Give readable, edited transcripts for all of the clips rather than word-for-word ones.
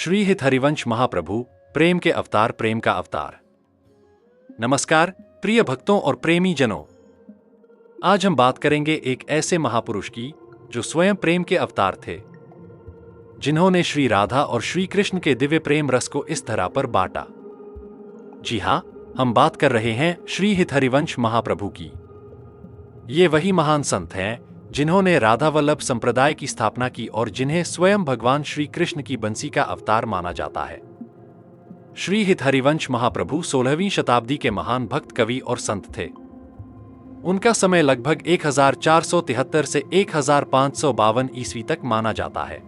श्री हित हरिवंश महाप्रभु, प्रेम के अवतार, प्रेम का अवतार। नमस्कार प्रिय भक्तों और प्रेमी जनों, आज हम बात करेंगे एक ऐसे महापुरुष की जो स्वयं प्रेम के अवतार थे, जिन्होंने श्री राधा और श्री कृष्ण के दिव्य प्रेम रस को इस धरा पर बांटा। जी हां, हम बात कर रहे हैं श्री हित हरिवंश महाप्रभु की। ये वही महान संत हैं जिन्होंने राधा वल्लभ संप्रदाय की स्थापना की और जिन्हें स्वयं भगवान श्री कृष्ण की बंसी का अवतार माना जाता है। श्री हित हरिवंश महाप्रभु 16वीं शताब्दी के महान भक्त, कवि और संत थे। उनका समय लगभग 1473 से 1552 ईस्वी तक माना जाता है।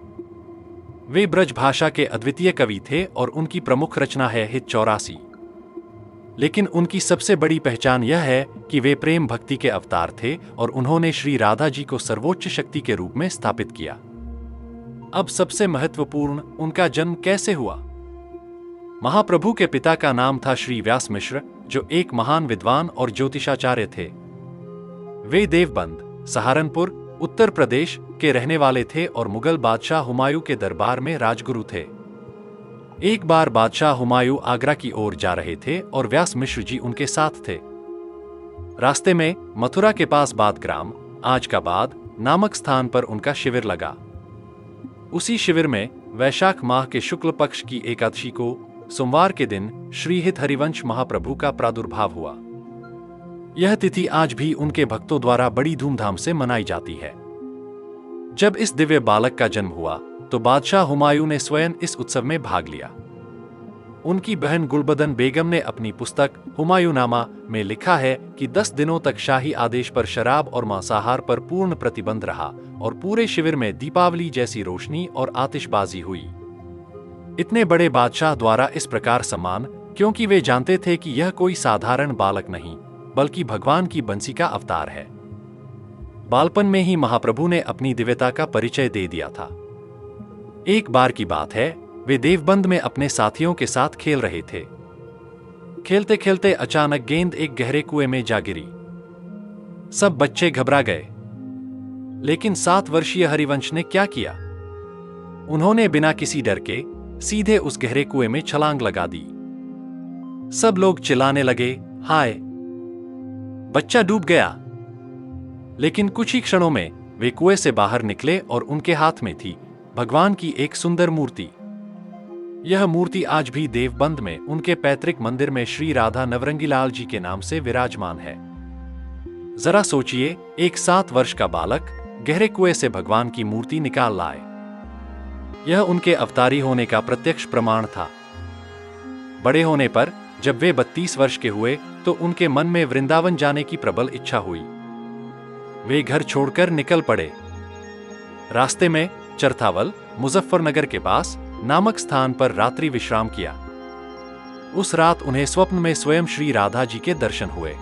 वे ब्रज भाषा के अद्वितीय कवि थे और उनकी प्रमुख रचना है हित 84। लेकिन उनकी सबसे बड़ी पहचान यह है कि वे प्रेम भक्ति के अवतार थे और उन्होंने श्री राधा जी को सर्वोच्च शक्ति के रूप में स्थापित किया। अब सबसे महत्वपूर्ण, उनका जन्म कैसे हुआ। महाप्रभु के पिता का नाम था श्री व्यास मिश्र, जो एक महान विद्वान और ज्योतिषाचार्य थे। वे देवबंद, सहारनपुर, उत्तर प्रदेश के रहने वाले थे और मुगल बादशाह हुमायूं के दरबार में राजगुरु थे। एक बार बादशाह हुमायूं आगरा की ओर जा रहे थे और व्यास मिश्र जी उनके साथ थे। रास्ते में मथुरा के पास बादग्राम, आज का बाद नामक स्थान पर उनका शिविर लगा। उसी शिविर में वैशाख माह के शुक्ल पक्ष की एकादशी को, सोमवार के दिन, श्री हित हरिवंश महाप्रभु का प्रादुर्भाव हुआ। यह तिथि आज भी उनके भक्तों द्वारा बड़ी धूमधाम से मनाई जाती है। जब इस दिव्य बालक का जन्म हुआ तो बादशाह हुमायूं ने स्वयं इस उत्सव में भाग लिया। उनकी बहन गुलबदन बेगम ने अपनी पुस्तक हुमायूंनामा में लिखा है कि 10 दिनों तक शाही आदेश पर शराब और मांसाहार पर पूर्ण प्रतिबंध रहा और पूरे शिविर में दीपावली जैसी रोशनी और आतिशबाजी हुई। इतने बड़े बादशाह द्वारा इस प्रकार सम्मान, क्योंकि वे जानते थे कि यह कोई साधारण बालक नहीं बल्कि भगवान की बंसी का अवतार है। बालपन में ही महाप्रभु ने अपनी दिव्यता का परिचय दे दिया था। एक बार की बात है, वे देवबंद में अपने साथियों के साथ खेल रहे थे। खेलते खेलते अचानक गेंद एक गहरे कुएं में जा गिरी। सब बच्चे घबरा गए, लेकिन 7 वर्षीय हरिवंश ने क्या किया? उन्होंने बिना किसी डर के सीधे उस गहरे कुएं में छलांग लगा दी। सब लोग चिल्लाने लगे, हाय, बच्चा डूब गया। लेकिन कुछ ही क्षणों में वे कुएं से बाहर निकले और उनके हाथ में थी भगवान की एक सुंदर मूर्ति। यह मूर्ति आज भी देवबंद में उनके पैतृक मंदिर में श्री राधा नवरंगीलाल जी के नाम से विराजमान है। जरा सोचिए, एक 7 वर्ष का बालक गहरे कुएं से भगवान की मूर्ति निकाल लाए। यह उनके अवतारी होने का प्रत्यक्ष प्रमाण था। बड़े होने पर जब वे 32 वर्ष के हुए तो उनके मन में वृंदावन जाने की प्रबल इच्छा हुई। वे घर छोड़कर निकल पड़े। रास्ते में चरथावल, मुजफ्फरनगर के पास नामक स्थान पर रात्रि विश्राम किया। उस रात उन्हें स्वप्न में स्वयं श्री राधा जी के दर्शन हुए।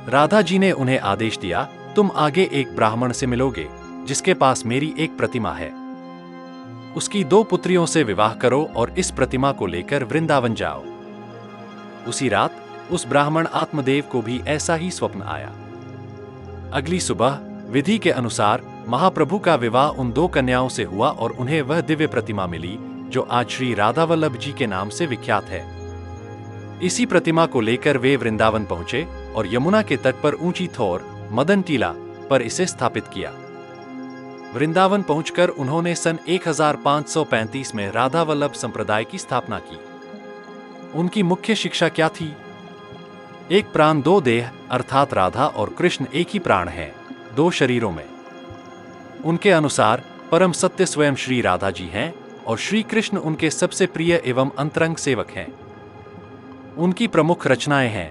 राधा जी ने उन्हें आदेश दिया, तुम आगे एक ब्राह्मण से मिलोगे जिसके पास मेरी एक प्रतिमा है। उसकी 2 पुत्रियों से विवाह करो और इस प्रतिमा को लेकर वृंदावन जाओ। उसी रात उस ब्राह्मण आत्मदेव को भी ऐसा ही स्वप्न आया। अगली सुबह विधि के अनुसार महाप्रभु का विवाह उन 2 कन्याओं से हुआ और उन्हें वह दिव्य प्रतिमा मिली जो आज श्री राधा वल्लभ जी के नाम से विख्यात है। इसी प्रतिमा को लेकर वे वृंदावन पहुंचे और यमुना के तट पर ऊंची थोर, मदन टीला पर इसे स्थापित किया। वृंदावन पहुंचकर उन्होंने सन 1535 में राधा वल्लभ संप्रदाय की स्थापना की। उनकी मुख्य शिक्षा क्या थी? एक प्राण 2 देह, अर्थात राधा और कृष्ण एक ही प्राण है 2 शरीरों में। उनके अनुसार परम सत्य स्वयं श्री राधा जी हैं और श्री कृष्ण उनके सबसे प्रिय एवं अंतरंग सेवक हैं। उनकी प्रमुख रचनाएं हैं: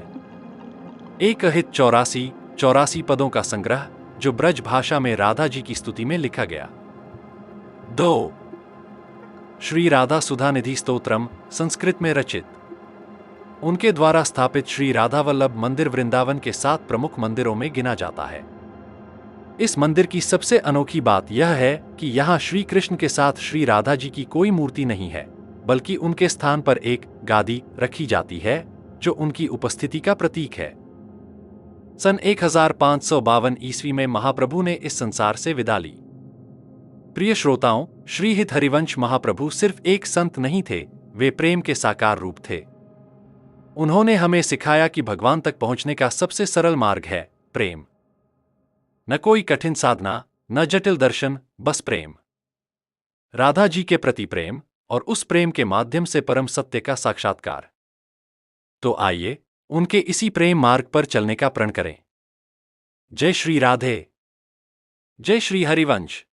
एक हित 84 पदों का संग्रह जो ब्रज भाषा में राधा जी की स्तुति में लिखा गया। 2 श्री राधा सुधानिधि स्तोत्रम, संस्कृत में रचित। उनके द्वारा स्थापित श्री राधा वल्लभ मंदिर वृंदावन के 7 प्रमुख मंदिरों में गिना जाता है। इस मंदिर की सबसे अनोखी बात यह है कि यहाँ श्री कृष्ण के साथ श्री राधा जी की कोई मूर्ति नहीं है, बल्कि उनके स्थान पर एक गादी रखी जाती है जो उनकी उपस्थिति का प्रतीक है। सन 1552 ईस्वी में महाप्रभु ने इस संसार से विदा ली। प्रिय श्रोताओं, श्री हित हरिवंश महाप्रभु सिर्फ एक संत नहीं थे, वे प्रेम के साकार रूप थे। उन्होंने हमें सिखाया कि भगवान तक पहुंचने का सबसे सरल मार्ग है प्रेम। न कोई कठिन साधना, न जटिल दर्शन, बस प्रेम। राधा जी के प्रति प्रेम और उस प्रेम के माध्यम से परम सत्य का साक्षात्कार। तो आइए उनके इसी प्रेम मार्ग पर चलने का प्रण करें। जय श्री राधे, जय श्री हरिवंश।